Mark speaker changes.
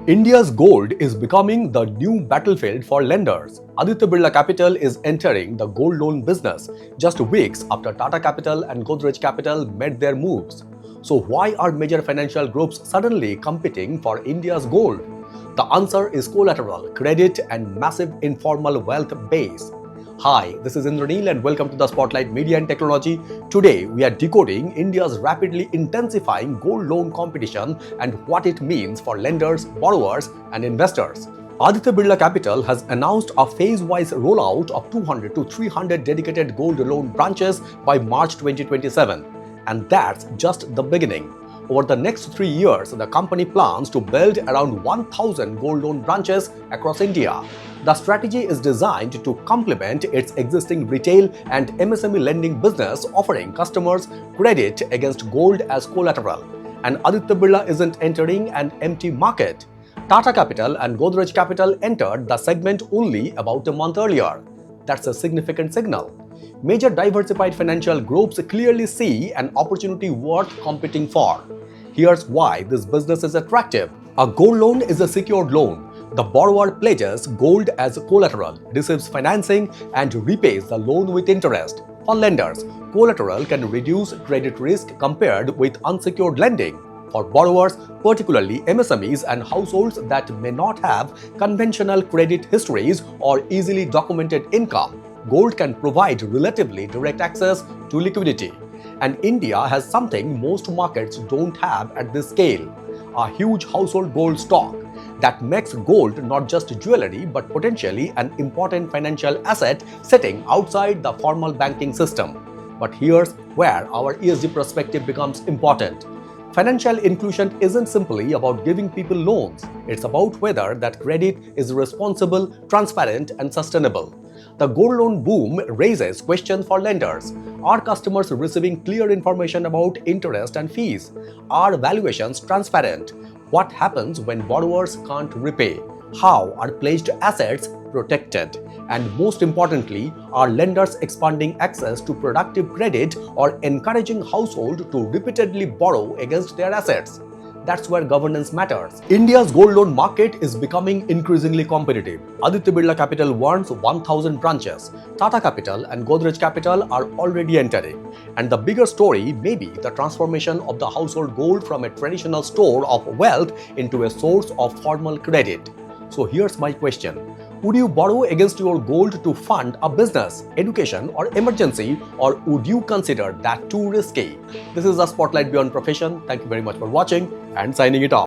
Speaker 1: India's gold is becoming the new battlefield for lenders. Aditya Birla Capital is entering the gold loan business just weeks after Tata Capital and Godrej Capital made their moves. So why are major financial groups suddenly competing for India's gold? The answer is collateral, credit and massive informal wealth base. Hi, this is Indranil and welcome to the Spotlight Media and Technology. Today, we are decoding India's rapidly intensifying gold loan competition and what it means for lenders, borrowers, and investors. Aditya Birla Capital has announced a phase-wise rollout of 200 to 300 dedicated gold loan branches by March 2027. And that's just the beginning. Over the next 3 years, the company plans to build around 1,000 gold loan branches across India. The strategy is designed to complement its existing retail and MSME lending business, offering customers credit against gold as collateral. And Aditya Birla isn't entering an empty market. Tata Capital and Godrej Capital entered the segment only about a month earlier. That's a significant signal. Major diversified financial groups clearly see an opportunity worth competing for. Here's why this business is attractive. A gold loan is a secured loan. The borrower pledges gold as collateral, receives financing, and repays the loan with interest. For lenders, collateral can reduce credit risk compared with unsecured lending. For borrowers, particularly MSMEs and households that may not have conventional credit histories or easily documented income, gold can provide relatively direct access to liquidity. And India has something most markets don't have at this scale: a huge household gold stock that makes gold not just jewelry but potentially an important financial asset sitting outside the formal banking system. But here's where our ESG perspective becomes important. Financial inclusion isn't simply about giving people loans. It's about whether that credit is responsible, transparent, and sustainable. The gold loan boom raises questions for lenders. Are customers receiving clear information about interest and fees? Are valuations transparent? What happens when borrowers can't repay? How are pledged assets protected? And most importantly, are lenders expanding access to productive credit or encouraging households to repeatedly borrow against their assets? That's where governance matters. India's gold loan market is becoming increasingly competitive. Aditya Birla Capital wants 1,000 branches. Tata Capital and Godrej Capital are already entering. And the bigger story may be the transformation of the household gold from a traditional store of wealth into a source of formal credit. So here's my question. Would you borrow against your gold to fund a business, education, or emergency, or would you consider that too risky? This is the Spotlight Beyond Profession. Thank you very much for watching and signing it off.